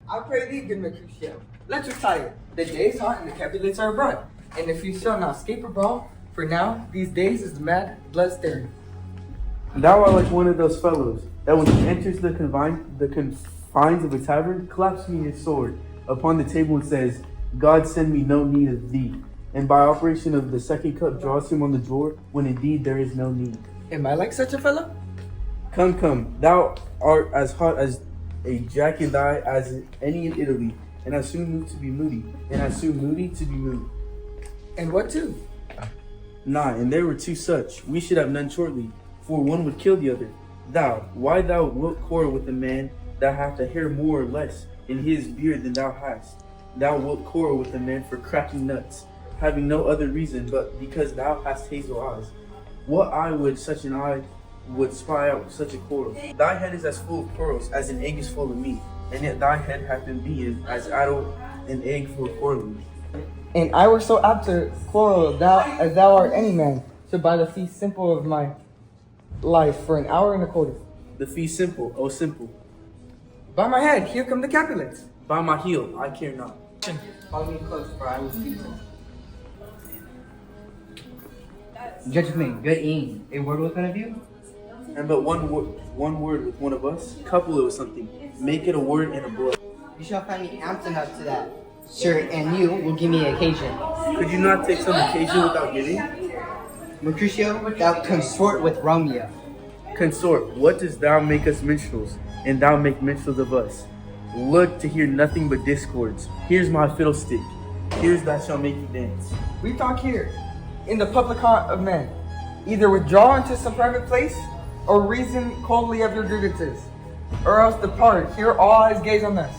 I pray thee, good Mercutio. Let's retire. The day is hot and the Capulets are abroad. And if you shall not escape a brawl, for now, these days is the mad blood stirring. Thou art like one of those fellows that when he enters the confines of a tavern, claps me his sword upon the table and says, God send me no need of thee. And by operation of the second cup draws him on the drawer, when indeed there is no need. Am I like such a fellow? Come, thou art as hot as a jack and I as any in Italy, and as soon moved to be moody, and as soon moody to be moved. And what too? Nay, and there were two such, we should have none shortly, for one would kill the other. Why thou wilt quarrel with a man that hath a hair more or less in his beard than thou hast? Thou wilt quarrel with a man for cracking nuts, having no other reason but because thou hast hazel eyes. What eye would such an eye would spy out such a quarrel? Thy head is as full of pearls as an egg is full of meat, and yet thy head hath been beaten as idle an egg full of quarreling. And I were so apt to quarrel as thou art any man, so by the fee simple of my life for an hour and a quarter. The fee simple, oh simple. By my head, here come the Capulets. By my heel, I care not. Follow me close, for I will speak to them. Gentlemen, good evening. A word with one of you? And but one word with one of us, couple it with something. Make it a word and a blow. You shall find me amped enough to that, sir, and you will give me occasion. Could you not take some occasion without giving? Mercutio, thou consort with Romeo. Consort, what dost thou make us minstrels, and thou make minstrels of us? Look to hear nothing but discords. Here's my fiddlestick. Here's that shall make you dance. We talk here, in the public haunt of men. Either withdraw into some private place, or reason coldly of your grievances, or else depart. Here all eyes gaze on us.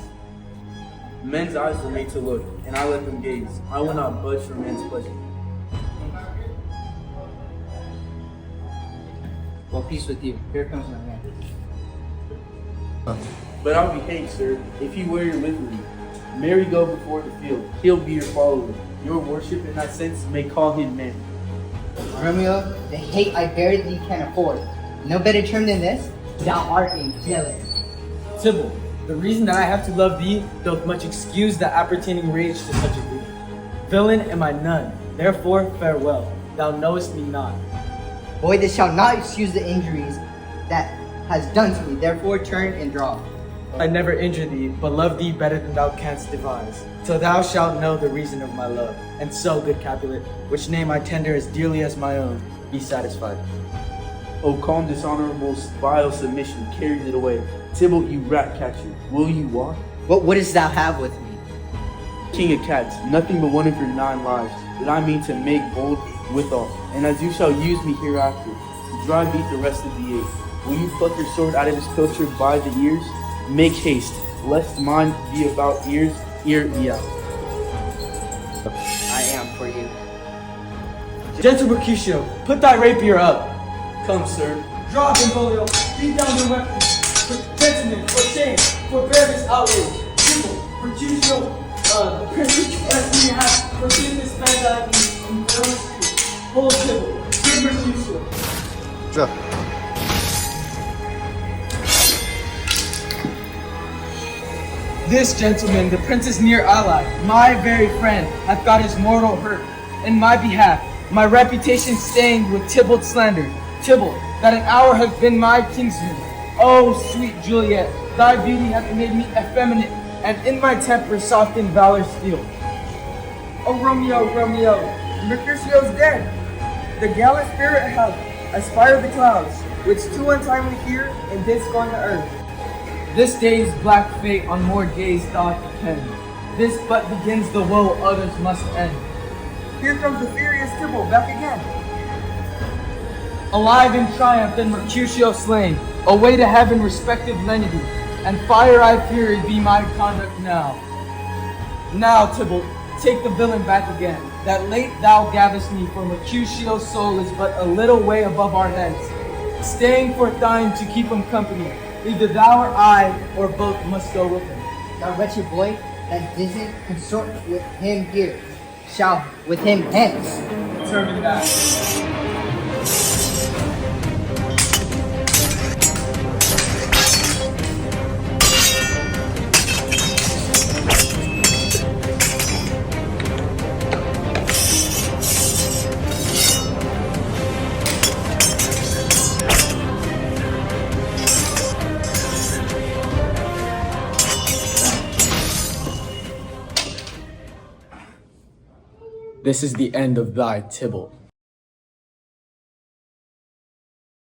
Men's eyes were made to look, and I let them gaze. I will not budge from man's pleasure. Well, peace with you. Here comes my man. But I'll be hanged, sir, if he wear your livery. Mary go before the field. He'll be your follower. Your worship in that sense may call him man. Romeo, the hate I bear thee can afford. No better term than this? Thou art a villain. Tybalt, the reason that I have to love thee doth much excuse the appertaining rage to such a grief. Villain am I none, therefore farewell. Thou knowest me not. Boy, this shall not excuse the injuries that has done to me. Therefore turn and draw. I never injure thee, but love thee better than thou canst devise. Till thou shalt know the reason of my love. And so, good Capulet, which name I tender as dearly as my own, be satisfied. O calm, dishonorable, vile submission carries it away. Tybalt, you rat catcher, will you walk? What wouldst thou have with me? King of cats, nothing but one of your 9 lives that I mean to make bold withal. And as you shall use me hereafter, to drive beat the rest of the 8. Will you pluck your sword out of his pilcher by the ears? Make haste, lest mine be about ears, ear me out. I am for you. Gentle Mercutio, put thy rapier up. Come, sir. Draw, Benvolio, beat down your weapons. For gentlemen, for shame, for bear this outrage. Tybalt, Mercutio, the privilege lest we have forgiven this man that I need in villainous street. Hold Tybalt, give Mercutio. This gentleman, the prince's near ally, my very friend, hath got his mortal hurt in my behalf, my reputation stained with Tybalt's slander. Tybalt, that an hour hath been my kinsman. Oh, sweet Juliet, thy beauty hath made me effeminate, and in my temper softened valor's steel. Oh, Romeo, Romeo, Mercutio's dead. The gallant spirit hath aspired the clouds, which too untimely here and did scorn the earth. This day's black fate on more days doth depend. This but begins the woe others must end. Here comes the furious Tybalt back again. Alive in triumph and Mercutio slain, away to heaven respective lenity, and fire I fury be my conduct now. Now, Tybalt, take the villain back again, that late thou gavest me, for Mercutio's soul is but a little way above our heads. Staying for thine to keep him company, either thou or I, or both must go with him. Thou wretched boy, that doesn't consort with him here, shall with him hence. Turn me back. This is the end of thy Tybalt.